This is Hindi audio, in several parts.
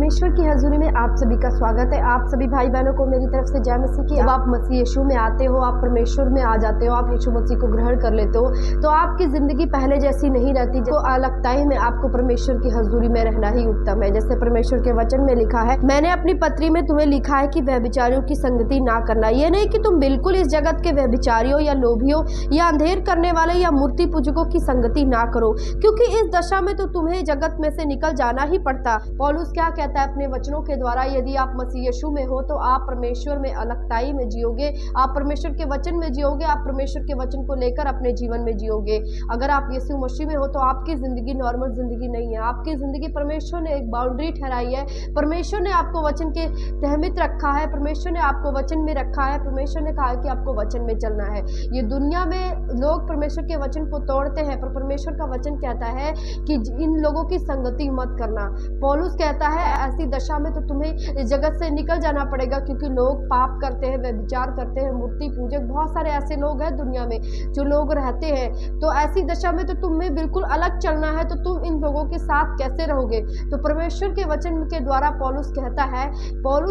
परमेश्वर की हजूरी में आप सभी का स्वागत है। आप सभी भाई बहनों को मेरी तरफ से जय मसीह की। जब आप मसीह यीशु में आते हो, आप परमेश्वर में आ जाते हो, आप यीशु मसीह को ग्रहण कर लेते हो, तो आपकी ज़िंदगी पहले जैसी नहीं रहती। जो अलगताई में आपको परमेश्वर की हजूरी में रहना ही उत्तम है। जैसे परमेश्वर के वचन में लिखा है, मैंने अपनी पत्री में तुम्हें लिखा है कि व्यभिचारियों की संगति ना करना। ये नहीं कि तुम बिल्कुल इस जगत के व्यभिचारियों या लोभियों या अंधेर करने वाले या मूर्ति पूजकों की संगति ना करो, क्योंकि इस दशा में तो तुम्हें जगत में से निकल जाना ही पड़ता। पौलुस क्या कहता है अपने वचनों के द्वारा, यदि आप मसीह यीशु में हो तो आप परमेश्वर में अलगताई में जियोगे, आप परमेश्वर के वचन में जियोगे, आप परमेश्वर के वचन को लेकर अपने जीवन में जियोगे। अगर आप यीशु मसीह में हो तो आपकी जिंदगी नॉर्मल जिंदगी नहीं है। आपकी जिंदगी परमेश्वर ने एक बाउंड्री ठहराई है। परमेश्वर ने आपको वचन के तहमित रखा है, परमेश्वर ने आपको वचन में रखा है। परमेश्वर ने कहा है कि आपको वचन में चलना है। ये दुनिया में लोग परमेश्वर के वचन को तोड़ते हैं, पर परमेश्वर का वचन कहता है कि इन लोगों की संगति मत करना। पौलुस कहता है ऐसी दशा में तो तुम्हें इस जगत से निकल जाना पड़ेगा, क्योंकि लोग पाप करते हैं, व्यभिचार करते हैं, मूर्ति पूजक, बहुत सारे ऐसे लोग हैं दुनिया में जो लोग रहते हैं। तो ऐसी दशा में तो तुम्हें बिल्कुल अलग चलना है। तो तुम इन लोगों के साथ कैसे रहोगे? तो परमेश्वर के वचन के द्वारा पौलुस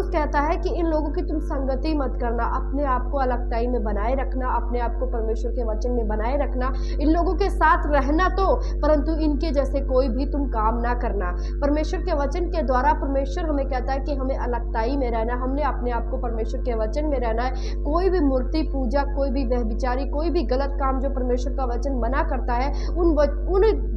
कहता है कि इन लोगों की तुम संगति मत करना, अपने आप को अलगताई में बनाए रखना, अपने आप को परमेश्वर के वचन में बनाए रखना। इन लोगों के साथ रहना तो, परंतु इनके जैसे कोई भी तुम काम ना करना। परमेश्वर के वचन के द्वारा परमेश्वर हमें कहता है कि हमें अलगताई में रहना, हमने अपने आप को परमेश्वर के वचन में रहना है। कोई भी मूर्ति पूजा, कोई भी व्यभिचारी, कोई भी गलत काम जो परमेश्वर का वचन मना करता है, उन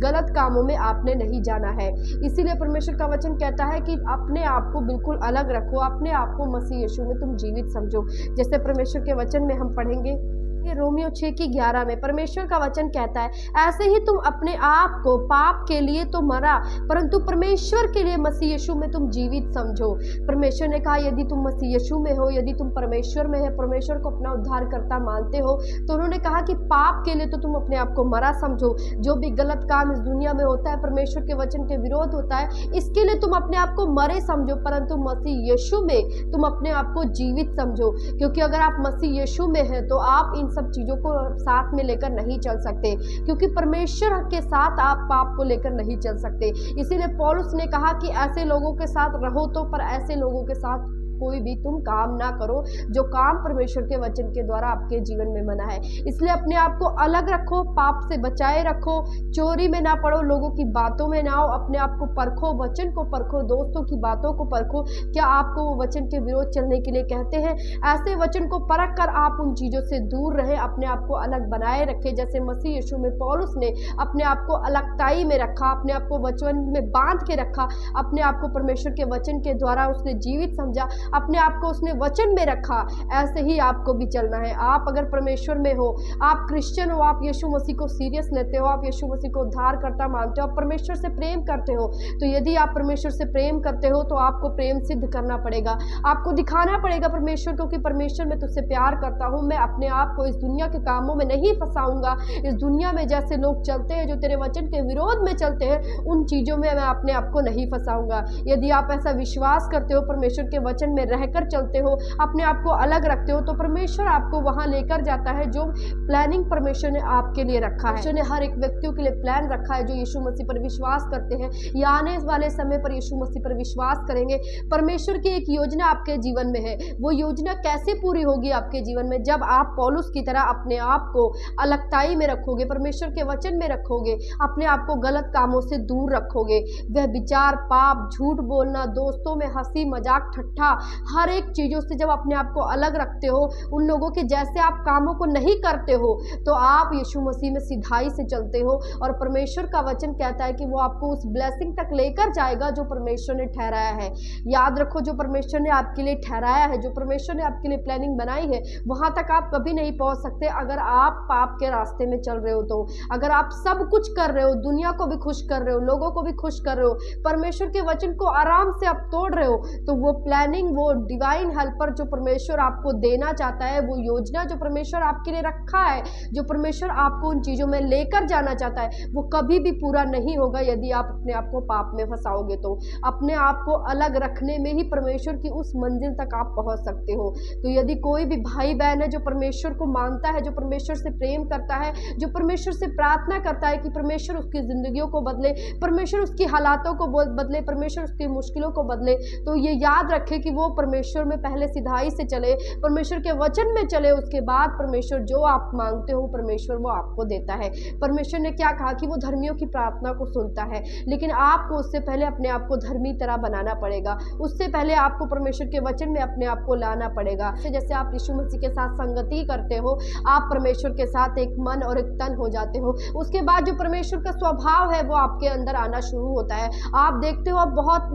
गलत कामों में आपने नहीं जाना है। इसीलिए परमेश्वर का वचन कहता है कि अपने आप को बिल्कुल अलग रखो, अपने आप को मसीह यीशु में तुम जीवित समझो। जैसे परमेश्वर के वचन में हम पढ़ेंगे रोमियो 6:11 में परमेश्वर का वचन कहता है, ऐसे ही तुम अपने आप को पाप के लिए तो मरा, परंतु परमेश्वर के लिए मसीह यीशु में तुम जीवित समझो। परमेश्वर ने कहा यदि तुम मसीह यीशु में हो, यदि तुम परमेश्वर में है, परमेश्वर को अपना उद्धारकर्ता मानते हो, तो उन्होंने कहा कि पाप के लिए तो तुम अपने आप को मरा समझो। जो भी गलत काम इस दुनिया में होता है, परमेश्वर के वचन के विरोध होता है, इसके लिए तुम अपने आप को मरे समझो, परंतु मसीह यीशु में तुम अपने आप को जीवित समझो। क्योंकि अगर आप मसीह यीशु में हैं तो आप इन सब चीजों को साथ में लेकर नहीं चल सकते, क्योंकि परमेश्वर के साथ आप पाप को लेकर नहीं चल सकते। इसीलिए पौलुस ने कहा कि ऐसे लोगों के साथ रहो तो, पर ऐसे लोगों के साथ कोई भी तुम काम ना करो जो काम परमेश्वर के वचन के द्वारा आपके जीवन में मना है। इसलिए अपने आप को अलग रखो, पाप से बचाए रखो, चोरी में ना पड़ो, लोगों की बातों में ना आओ, अपने आप को परखो, वचन को परखो, दोस्तों की बातों को परखो, क्या आपको वो वचन के विरोध चलने के लिए कहते हैं। ऐसे वचन को परख कर आप उन चीज़ों से दूर रहे, अपने आप को अलग बनाए रखे। जैसे मसीह यीशु में पौलुस ने अपने आप को अलगताई में रखा, अपने आप को वचन में बांध के रखा, अपने आप को परमेश्वर के वचन के द्वारा उसने जीवित समझा, अपने आप को उसने वचन में रखा। ऐसे ही आपको भी चलना है। आप अगर परमेश्वर में हो, आप क्रिश्चियन हो, आप यीशु मसीह को सीरियस लेते हो, आप यीशु मसीह को उद्धारकर्ता मानते हो, आप परमेश्वर से प्रेम करते हो, तो यदि आप परमेश्वर से प्रेम करते हो तो आपको प्रेम सिद्ध करना पड़ेगा, आपको दिखाना पड़ेगा परमेश्वर को कि परमेश्वर मैं तुझसे प्यार करता हूँ, मैं अपने आप को इस दुनिया के कामों में नहीं फंसाऊंगा। इस दुनिया में जैसे लोग चलते हैं, जो तेरे वचन के विरोध में चलते हैं, उन चीज़ों में मैं अपने आप को नहीं फंसाऊंगा। यदि आप ऐसा विश्वास करते हो, परमेश्वर के वचन में रहकर चलते हो, अपने आप को अलग रखते हो, तो परमेश्वर आपको वहां लेकर जाता है जो प्लानिंग परमेश्वर ने आपके लिए रखा है। परमेश्वर ने हर एक व्यक्तियों के लिए प्लान रखा है जो यीशु मसीह पर विश्वास करते हैं या आने वाले समय पर यीशु मसीह पर विश्वास करेंगे। परमेश्वर की एक योजना आपके जीवन में है। वो योजना कैसे पूरी होगी आपके जीवन में? जब आप पौलुस की तरह अपने आप को अलगताई में रखोगे, परमेश्वर के वचन में रखोगे, अपने आप को गलत कामों से दूर रखोगे। वह विचार, पाप, झूठ बोलना, दोस्तों में हंसी मजाक, ठट्ठा, हर एक चीज़ों से जब अपने आप को अलग रखते हो, उन लोगों के जैसे आप कामों को नहीं करते हो, तो आप यीशु मसीह में सिधाई से चलते हो। और परमेश्वर का वचन कहता है कि वो आपको उस ब्लेसिंग तक लेकर जाएगा जो परमेश्वर ने ठहराया है। याद रखो, जो परमेश्वर ने आपके लिए ठहराया है, जो परमेश्वर ने आपके लिए प्लानिंग बनाई है, वहां तक आप कभी नहीं पहुंच सकते अगर आप पाप के रास्ते में चल रहे हो। तो अगर आप सब कुछ कर रहे हो, दुनिया को भी खुश कर रहे हो, लोगों को भी खुश कर रहे हो, परमेश्वर के वचन को आराम से आप तोड़ रहे हो, तो वो प्लानिंग, वो डिवाइन हेल्पर जो परमेश्वर आपको देना चाहता है, वो योजना जो परमेश्वर आपके लिए रखा है, जो परमेश्वर आपको उन चीज़ों में लेकर जाना चाहता है, वो कभी भी पूरा नहीं होगा यदि आप अपने आप को पाप में फंसाओगे। तो अपने आप को अलग रखने में ही परमेश्वर की उस मंजिल तक आप पहुंच सकते हो। तो यदि कोई भी भाई बहन है जो परमेश्वर को मानता है, जो परमेश्वर से प्रेम करता है, जो परमेश्वर से प्रार्थना करता है कि परमेश्वर उसकी ज़िंदगियों को बदले, परमेश्वर उसकी हालातों को बदले, परमेश्वर उसकी मुश्किलों को बदले, तो ये याद रखे कि वो परमेश्वर में पहले सिधाई से चले, परमेश्वर के वचन में चले, उसके बाद परमेश्वर जो आप मांगते हो परमेश्वर वो आपको देता है। परमेश्वर ने क्या कहा कि वो धर्मियों की प्रार्थना को सुनता है, लेकिन आपको उससे पहले अपने आप को धर्मी तरह बनाना पड़ेगा। उससे पहले आपको परमेश्वर के वचन में अपने आप को लाना पड़ेगा। जैसे आप यीशु मसीह के साथ संगति करते हो, आप परमेश्वर के साथ एक मन और एक तन हो जाते हो, उसके बाद जो परमेश्वर का स्वभाव है वो आपके अंदर आना शुरू होता है। आप देखते हो आप बहुत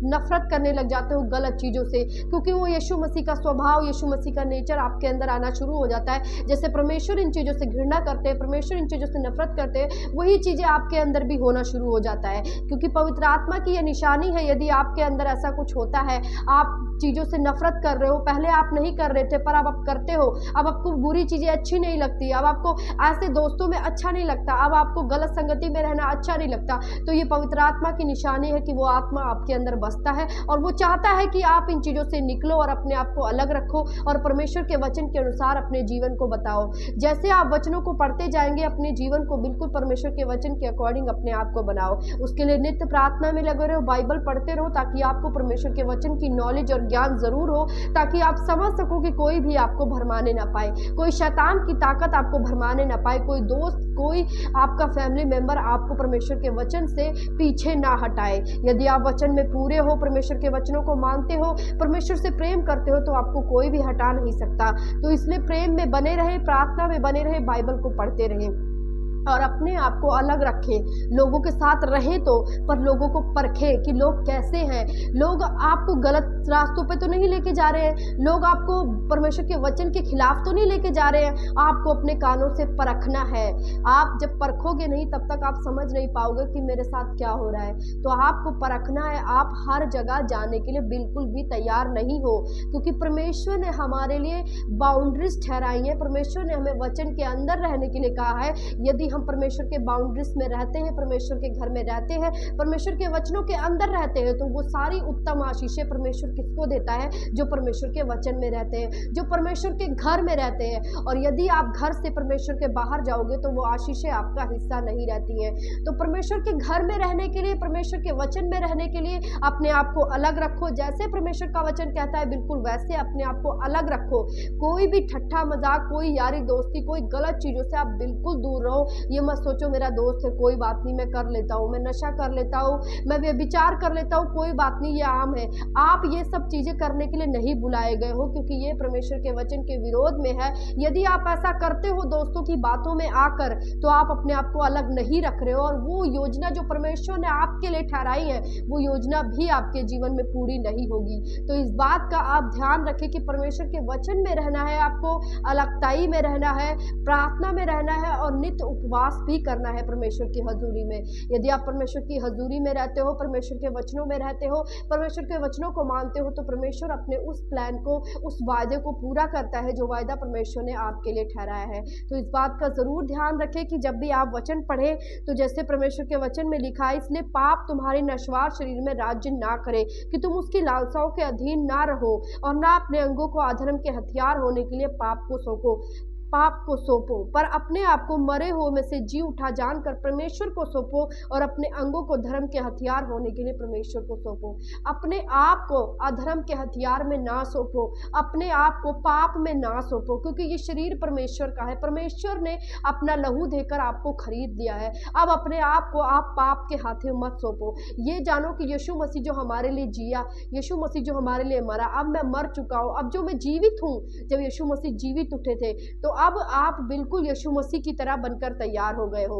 नफरत करने लग जाते हो गलत चीज़ों से, क्योंकि वो यीशु मसीह का स्वभाव, यीशु मसीह का नेचर आपके अंदर आना शुरू हो जाता है। जैसे परमेश्वर इन चीज़ों से घृणा करते हैं, परमेश्वर इन चीज़ों से नफरत करते हैं, वही चीज़ें आपके अंदर भी होना शुरू हो जाता है। क्योंकि पवित्र आत्मा की यह निशानी है, यदि आपके अंदर ऐसा कुछ होता है, आप चीज़ों से नफरत कर रहे हो, पहले आप नहीं कर रहे थे पर अब आप करते हो, अब आपको बुरी चीज़ें अच्छी नहीं लगती, अब आपको ऐसे दोस्तों में अच्छा नहीं लगता, अब आपको गलत संगति में रहना अच्छा नहीं लगता, तो ये पवित्र आत्मा की निशानी है कि वो आत्मा आपके अंदर बसता है और वो चाहता है कि आप इन चीज़ों से निकलो और अपने आप को अलग रखो और परमेश्वर के वचन के अनुसार अपने जीवन को बताओ। जैसे आप वचनों को पढ़ते जाएंगे, अपने जीवन को बिल्कुल परमेश्वर के वचन के अकॉर्डिंग अपने आप को बनाओ। उसके लिए नित्य प्रार्थना में लगे रहो, बाइबल पढ़ते रहो, ताकि आपको परमेश्वर के वचन की नॉलेज और ज्ञान जरूर हो, ताकि आप समझ सको कि कोई भी आपको भरमाने ना पाए, कोई शैतान की ताकत आपको भरमाने ना पाए, कोई दोस्त, कोई आपका फैमिली मेंबर आपको परमेश्वर के वचन से पीछे ना हटाए। यदि आप वचन में पूरे हो, परमेश्वर के वचनों को मानते हो, परमेश्वर से प्रेम करते हो, तो आपको कोई भी हटा नहीं सकता। तो इसलिए प्रेम में बने रहे, प्रार्थना में बने रहे, बाइबल को पढ़ते रहे और अपने आप को अलग रखें। लोगों के साथ रहें तो, पर लोगों को परखें कि लोग कैसे हैं। लोग आपको गलत रास्तों पे तो नहीं लेके जा रहे हैं, लोग आपको परमेश्वर के वचन के खिलाफ तो नहीं लेके जा रहे हैं। आपको अपने कानों से परखना है। आप जब परखोगे नहीं तब तक आप समझ नहीं पाओगे कि मेरे साथ क्या हो रहा है। तो आपको परखना है। आप हर जगह जाने के लिए बिल्कुल भी तैयार नहीं हो, क्योंकि परमेश्वर ने हमारे लिए बाउंड्रीज ठहराई है। परमेश्वर ने हमें वचन के अंदर रहने के लिए कहा है। यदि हम परमेश्वर के बाउंड्रीज में रहते हैं, परमेश्वर के घर में रहते हैं, परमेश्वर के वचनों के अंदर रहते हैं, तो वो सारी उत्तम आशीषें परमेश्वर किसको देता है? जो परमेश्वर के वचन में रहते हैं, जो परमेश्वर के घर में रहते हैं। और यदि आप घर से परमेश्वर के बाहर जाओगे तो वो आशीषें आपका हिस्सा नहीं रहती हैं। तो परमेश्वर के घर में रहने के लिए, परमेश्वर के वचन में रहने के लिए अपने आप को अलग रखो। जैसे परमेश्वर का वचन कहता है बिल्कुल वैसे अपने आप को अलग रखो। कोई भी ठट्ठा मजाक, कोई यारी दोस्ती, कोई गलत चीज़ों से आप बिल्कुल दूर रहो। ये मत सोचो मेरा दोस्त है, कोई बात नहीं, मैं कर लेता हूँ, मैं नशा कर लेता हूँ, मैं व्यभिचार कर लेता हूँ, कोई बात नहीं, ये आम है। आप ये सब चीज़ें करने के लिए नहीं बुलाए गए हो, क्योंकि ये परमेश्वर के वचन के विरोध में है। यदि आप ऐसा करते हो दोस्तों की बातों में आकर, तो आप अपने आप को अलग नहीं रख रहे हो, और वो योजना जो परमेश्वर ने आपके लिए ठहराई है, वो योजना भी आपके जीवन में पूरी नहीं होगी। तो इस बात का आप ध्यान रखें कि परमेश्वर के वचन में रहना है, आपको अलगताई में रहना है, प्रार्थना में रहना है, और नित्य उपवास भी करना है परमेश्वर की हजूरी में। यदि आप परमेश्वर की हजूरी में रहते हो, परमेश्वर के वचनों में रहते हो, परमेश्वर के वचनों को मानते हो, तो परमेश्वर अपने उस प्लान को, उस वायदे को पूरा करता है जो वायदा परमेश्वर ने आपके लिए ठहराया है। तो इस बात का जरूर ध्यान रखें कि जब भी आप वचन पढ़े, तो जैसे परमेश्वर के वचन में लिखा है, इसलिए पाप तुम्हारे नश्वर शरीर में राज्य ना करे, कि तुम उसकी लालसाओं के अधीन ना रहो, और ना अपने अंगों को अधर्म के हथियार होने के लिए पाप को सौंपो, पर अपने आप को मरे हुए में से जी उठा जानकर परमेश्वर को सौंपो, और अपने अंगों को धर्म के हथियार होने के लिए परमेश्वर को सौंपो। अपने आप को अधर्म के हथियार में ना सौंपो, अपने आप को पाप में ना सौंपो, क्योंकि ये शरीर परमेश्वर का है। परमेश्वर ने अपना लहू देकर आपको खरीद दिया है। अब अपने आप को आप पाप के हाथों मत सौंपो। ये जानो कि यीशु मसीह जो हमारे लिए जिया, यीशु मसीह जो हमारे लिए मरा, अब मैं मर चुका हूँ, अब जो मैं जीवित हूँ। जब यीशु मसीह जीवित उठे थे, तो अब आप बिल्कुल यीशु मसीह की तरह बनकर तैयार हो गए हो।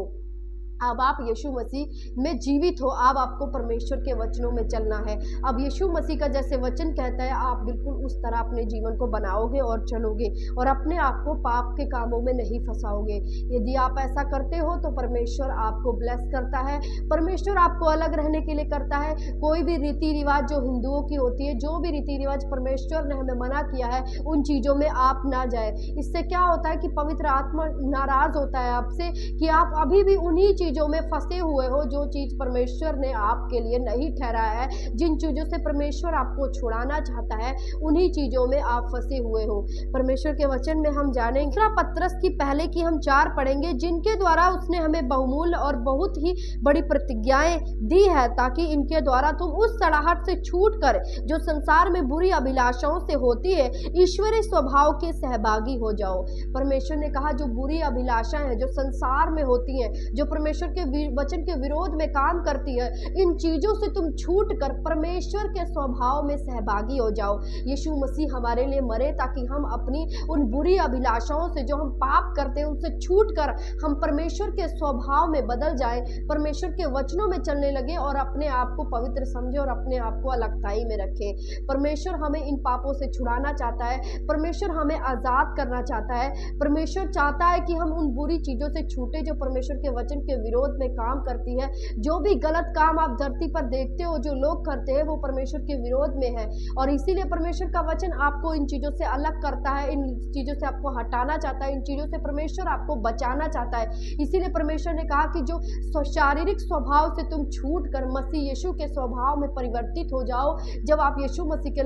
अब आप यीशु मसीह में जीवित हो, अब आपको परमेश्वर के वचनों में चलना है। अब यीशु मसीह का जैसे वचन कहता है, आप बिल्कुल उस तरह अपने जीवन को बनाओगे और चलोगे और अपने आप को पाप के कामों में नहीं फंसाओगे। यदि आप ऐसा करते हो तो परमेश्वर आपको ब्लेस करता है, परमेश्वर आपको अलग रहने के लिए करता है। कोई भी रीति रिवाज जो हिंदुओं की होती है, जो भी रीति रिवाज परमेश्वर ने हमें मना किया है, उन चीज़ों में आप ना जाए। इससे क्या होता है कि पवित्र आत्मा नाराज होता है आपसे कि आप अभी भी उन्हीं चीज़ों में फंसे हुए हो जो चीज़ परमेश्वर ने आपके लिए नहीं ठहराया है। जिन चीज़ों से परमेश्वर आपको छुड़ाना चाहता है, उन्हीं चीज़ों में आप फंसे हुए हो। परमेश्वर के वचन में हम जानेंगे दूसरा पत्रस की पहले की हम 4 पढ़ेंगे, जिनके द्वारा उसने हमें बहुमूल्य और बहुत ही बड़ी प्रतिज्ञाएं दी है, ताकि इनके द्वारा तुम उस सड़ाहट से छूट कर जो संसार में बुरी अभिलाषाओं से होती है, ईश्वरीय स्वभाव के सहभागी हो जाओ। परमेश्वर ने कहा जो बुरी अभिलाषाएं हैं, जो संसार में होती हैं, जो परमेश्वर के वचन के विरोध में काम करती है, इन चीजों से तुम छूट कर परमेश्वर के स्वभाव में सहभागी हो जाओ। यीशु मसीह हमारे लिए मरे ताकि हम अपनी उन बुरी अभिलाषाओं से, जो हम पाप करते हैं, उनसे छूट कर हम परमेश्वर के स्वभाव में बदल जाए, परमेश्वर के वचनों में चलने लगे और अपने आप को पवित्र समझे और अपने आप को अलगताई में रखे। परमेश्वर हमें इन पापों से छुड़ाना चाहता है, परमेश्वर हमें आजाद करना चाहता है। परमेश्वर चाहता है कि हम उन बुरी चीजों से छूटे जो परमेश्वर के वचन के विरोध में काम करती है। जो भी गलत काम आप धरती पर देखते हो जो लोग करते हैं, वो परमेश्वर के विरोध में है, और इसीलिए परमेश्वर का वचन आपको इन चीजों से अलग करता है, इन चीजों से आपको हटाना चाहता है, इन चीजों से परमेश्वर आपको बचाना चाहता है। इसीलिए परमेश्वर ने कहा कि जो शारीरिक स्वभाव से तुम छूट कर मसीह यीशु के स्वभाव में परिवर्तित हो जाओ। जब आप यीशु मसीह के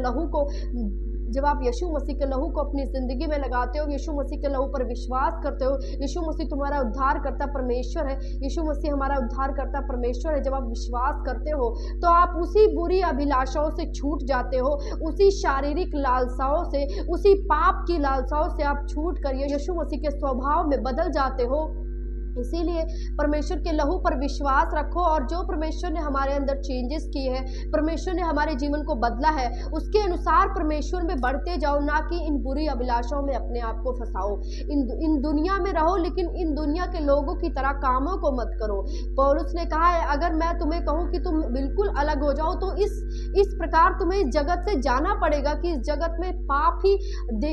लहू को अपनी जिंदगी में लगाते हो, यीशु मसीह के लहू पर विश्वास करते हो, यीशु मसीह तुम्हारा उद्धार करता परमेश्वर है, यीशु मसीह हमारा उद्धार करता परमेश्वर है। जब आप विश्वास करते हो तो आप उसी बुरी अभिलाषाओं से छूट जाते हो, उसी शारीरिक लालसाओं से, उसी पाप की लालसाओं से आप छूट कर यीशु मसीह के स्वभाव में बदल जाते हो। इसीलिए परमेश्वर के लहू पर विश्वास रखो, और जो परमेश्वर ने हमारे अंदर चेंजेस किए हैं, परमेश्वर ने हमारे जीवन को बदला है, उसके अनुसार परमेश्वर में बढ़ते जाओ, ना कि इन बुरी अभिलाषाओं में अपने आप को फंसाओ। इन दुनिया में रहो, लेकिन इन दुनिया के लोगों की तरह कामों को मत करो। पौलुस ने कहा है, अगर मैं तुम्हें कहूँ कि तुम बिल्कुल अलग हो जाओ, तो इस प्रकार तुम्हें इस जगत से जाना पड़ेगा कि इस जगत में पाप ही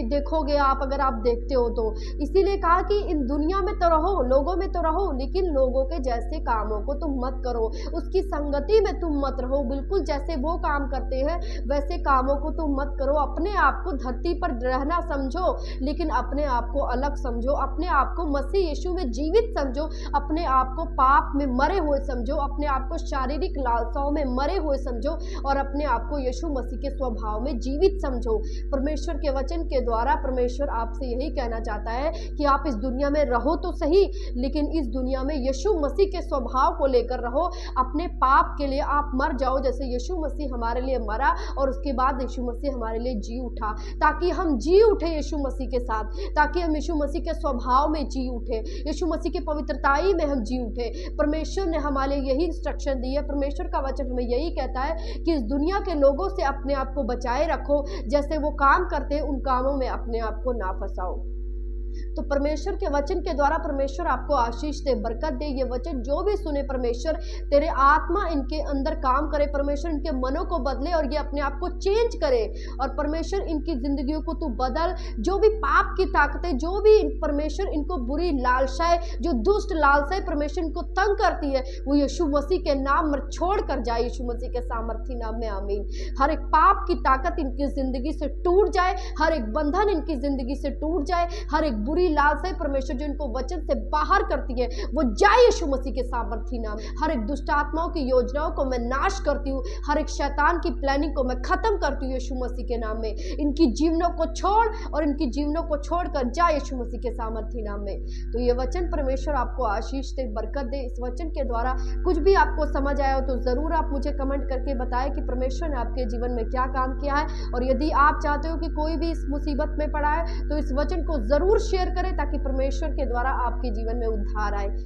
देखोगे आप, अगर आप देखते हो तो। इसीलिए कहा कि इन दुनिया में तो रहो, लोगों में तो रहो, लेकिन लोगों के जैसे कामों को तुम मत करो, उसकी संगति में तुम मत रहो। बिल्कुल जैसे वो काम करते हैं वैसे कामों को तुम मत करो। अपने आप को धरती पर रहना समझो, लेकिन अपने आप को अलग समझो, अपने आप को मसीह यीशु में जीवित समझो, अपने आप को पाप में मरे हुए समझो, अपने आप को शारीरिक लालसाओं में मरे हुए समझो, और अपने आप को यीशु मसीह के स्वभाव में जीवित समझो। परमेश्वर के वचन के द्वारा परमेश्वर आपसे यही कहना चाहता है कि आप इस दुनिया में रहो तो सही, लेकिन इस दुनिया में यीशु मसीह के स्वभाव को लेकर रहो। अपने पाप के लिए आप मर जाओ, जैसे यीशु मसीह हमारे लिए मरा और उसके बाद यीशु मसीह हमारे लिए जी उठा, ताकि हम जी उठे यीशु मसीह के साथ, ताकि हम यीशु मसीह के स्वभाव में जी उठे, यीशु मसीह की पवित्रताई में हम जी उठे। परमेश्वर ने हमारे यही इंस्ट्रक्शन दी है, परमेश्वर का वचन हमें यही कहता है कि इस दुनिया के लोगों से अपने आप को बचाए रखो, जैसे वो काम करते हैं उन कामों में अपने आप को ना फंसाओ। तो परमेश्वर के वचन के द्वारा परमेश्वर आपको आशीष दे, बरकत दे। ये वचन जो भी सुने परमेश्वर तेरे आत्मा इनके अंदर काम करे, परमेश्वर इनके मनों को बदले और ये अपने आप को चेंज करे, और परमेश्वर इनकी जिंदगियों को तू बदल। जो भी पाप की ताकतें, जो भी परमेश्वर इनको बुरी लालसाएं, जो दुष्ट लालसाएं परमेश्वर इनको तंग करती है, वो यीशु मसीह के नाम में छोड़ कर जाए, यीशु मसीह के सामर्थी नाम में आमीन। हर एक पाप की ताकत इनकी जिंदगी से टूट जाए, हर एक बंधन इनकी जिंदगी से टूट जाए, हर एक बुरी लालसाएं परमेश्वर जो इनको वचन से बाहर करती है वो जाए यीशु मसीह के सामर्थी नाम। हर एक दुष्ट आत्माओं की योजनाओं को मैं नाश करती हूँ, हर एक शैतान की प्लानिंग को मैं खत्म करती हूँ यीशु मसीह के नाम में। इनकी जीवनों को छोड़ और इनकी जीवनों को छोड़कर जा यीशु मसीह के सामर्थी नाम में। तो ये वचन परमेश्वर आपको आशीष दे, बरकत दे। इस वचन के द्वारा कुछ भी आपको समझ आया हो तो जरूर आप मुझे कमेंट करके बताएं कि परमेश्वर ने आपके जीवन में क्या काम किया है। और यदि आप चाहते हो कि कोई भी इस मुसीबत में पड़ा है तो इस वचन को जरूर शेयर करें, ताकि परमेश्वर के द्वारा आपके जीवन में उद्धार आए।